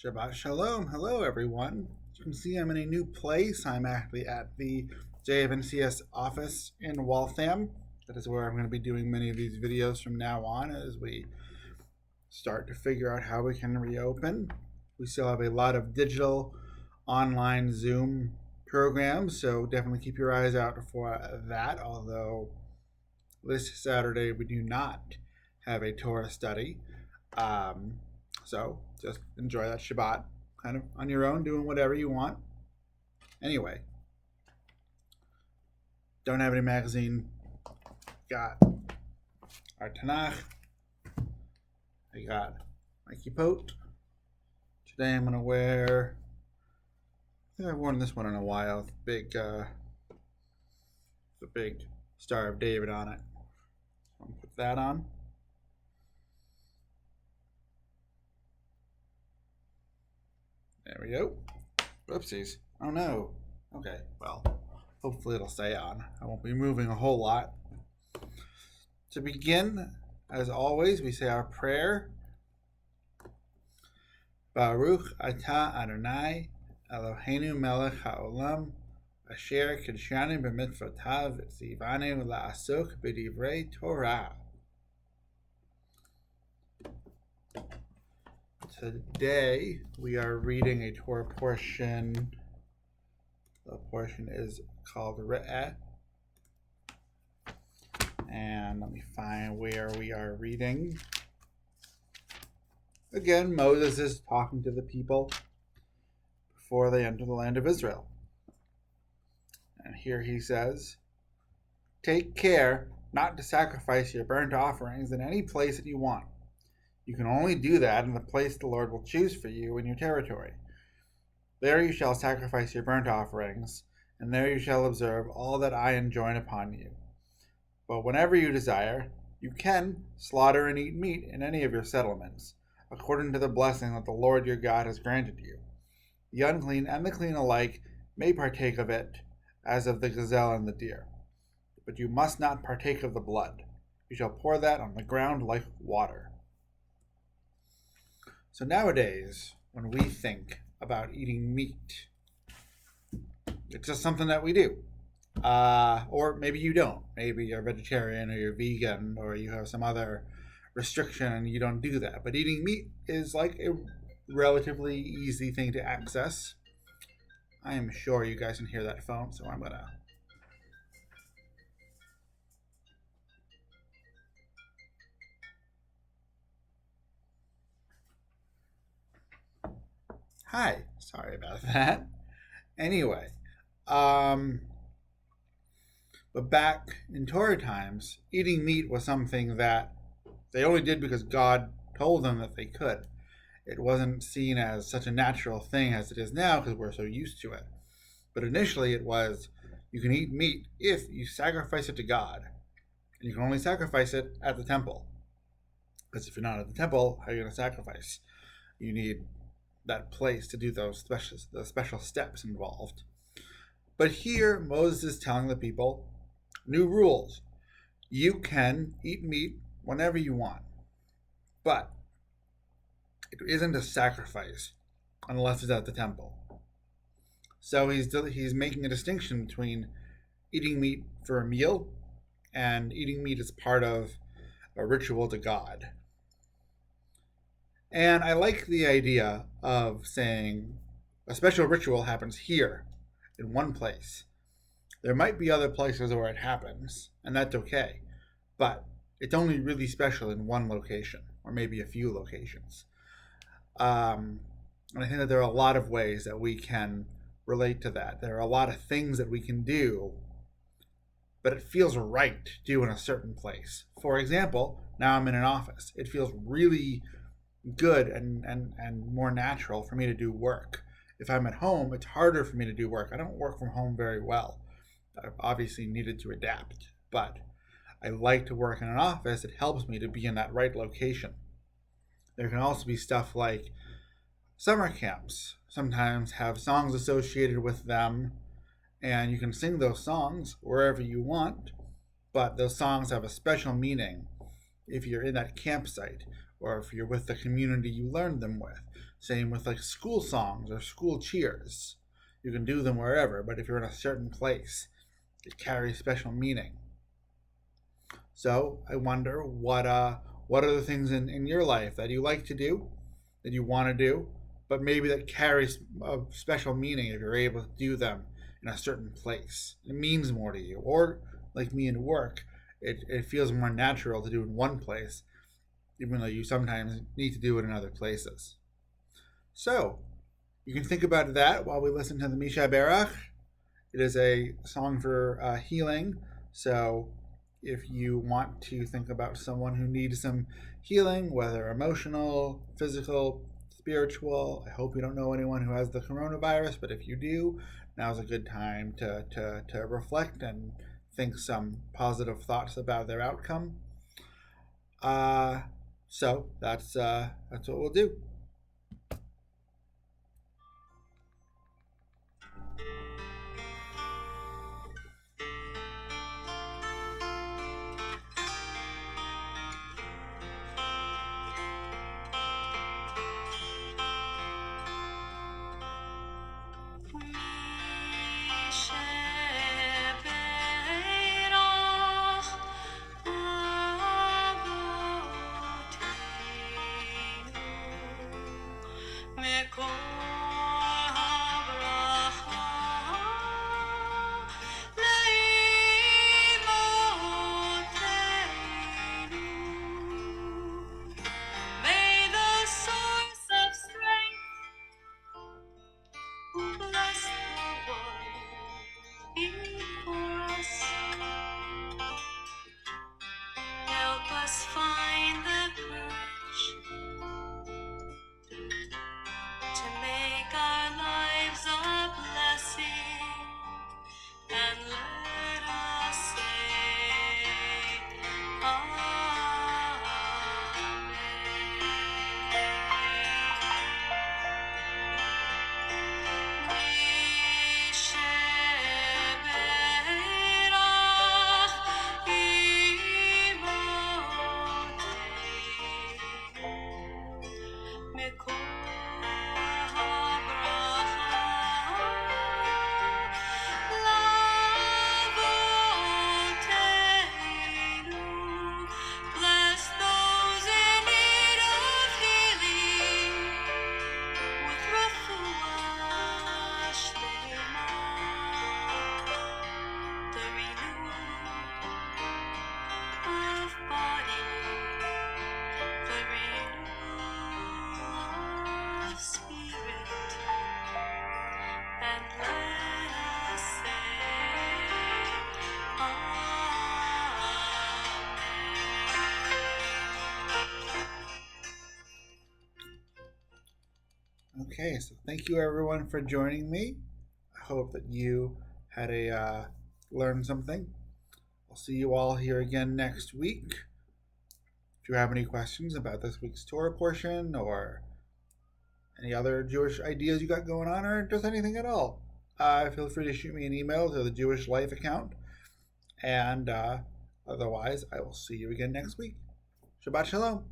Shabbat Shalom. Hello, everyone. As you can see, I'm in a new place. I'm actually at the JF&CS office in Waltham. That is where I'm going to be doing many of these videos from now on as we start to figure out how we can reopen. We still have a lot of digital online Zoom programs, so definitely keep your eyes out for that, although this Saturday we do not have a Torah study. So just enjoy that Shabbat kind of on your own, doing whatever you want. Anyway, don't have any magazine. Got our Tanakh. I got my kippot. Today I'm going to wear, I think I've worn this one in a while, the big Star of David on it. So I'm going to put that on. There we go. Whoopsies. Oh no. Okay, well, hopefully it'll stay on. I won't be moving a whole lot. To begin, as always, we say our prayer. Baruch atah Adonai Eloheinu melech haolam asher kidshanu b'mitzvotav v'tzivanu la'asok b'divrei Torah. Today we are reading a Torah portion. The portion is called Re'eh. And let me find where we are reading. Again, Moses is talking to the people before they enter the land of Israel. And here he says, "Take care not to sacrifice your burnt offerings in any place that you want. You can only do that in the place the Lord will choose for you in your territory. There you shall sacrifice your burnt offerings, and there you shall observe all that I enjoin upon you. But whenever you desire, you can slaughter and eat meat in any of your settlements, according to the blessing that the Lord your God has granted you. The unclean and the clean alike may partake of it, as of the gazelle and the deer. But you must not partake of the blood. You shall pour that on the ground like water." So nowadays, when we think about eating meat, it's just something that we do. Or maybe you don't. Maybe you're vegetarian or you're vegan or you have some other restriction and you don't do that. But eating meat is like a relatively easy thing to access. I am sure you guys can hear that phone, so I'm going to... Hi, sorry about that. Anyway, but back in Torah times, eating meat was something that they only did because God told them that they could. It wasn't seen as such a natural thing as it is now because we're so used to it. But initially it was, you can eat meat if you sacrifice it to God. And you can only sacrifice it at the temple. Because if you're not at the temple, how are you going to sacrifice? You need that place to do the special steps involved. But here Moses is telling the people new rules. You can eat meat whenever you want, but it isn't a sacrifice unless it's at the temple. So he's making a distinction between eating meat for a meal and eating meat as part of a ritual to God. And I like the idea of saying a special ritual happens here in one place. There might be other places where it happens, and that's okay. But it's only really special in one location, or maybe a few locations. And I think that there are a lot of ways that we can relate to that. There are a lot of things that we can do, but it feels right to do in a certain place. For example, now I'm in an office. It feels really good and more natural for me to do work. If I'm at home, it's harder for me to do work. I don't work from home very well. I've obviously needed to adapt, but I like to work in an office. It helps me to be in that right location. There can also be stuff like summer camps sometimes have songs associated with them, and you can sing those songs wherever you want, but those songs have a special meaning if you're in that campsite or if you're with the community you learned them with. Same with like school songs or school cheers. You can do them wherever, but if you're in a certain place, it carries special meaning. So I wonder what are the things in your life that you like to do, that you want to do, but maybe that carries a special meaning if you're able to do them in a certain place. It means more to you. Or like me in work, it feels more natural to do in one place, even though you sometimes need to do it in other places. So you can think about that while we listen to the Misha Berach. It is a song for healing. So if you want to think about someone who needs some healing, whether emotional, physical, spiritual, I hope you don't know anyone who has the coronavirus, but if you do, now's a good time to reflect and think some positive thoughts about their outcome. So that's what we'll do. Okay, so thank you everyone for joining me. I hope that you had learned something. I'll see you all here again next week. If you have any questions about this week's Torah portion or any other Jewish ideas you got going on, or just anything at all, feel free to shoot me an email to the Jewish Life account. And otherwise, I will see you again next week. Shabbat Shalom.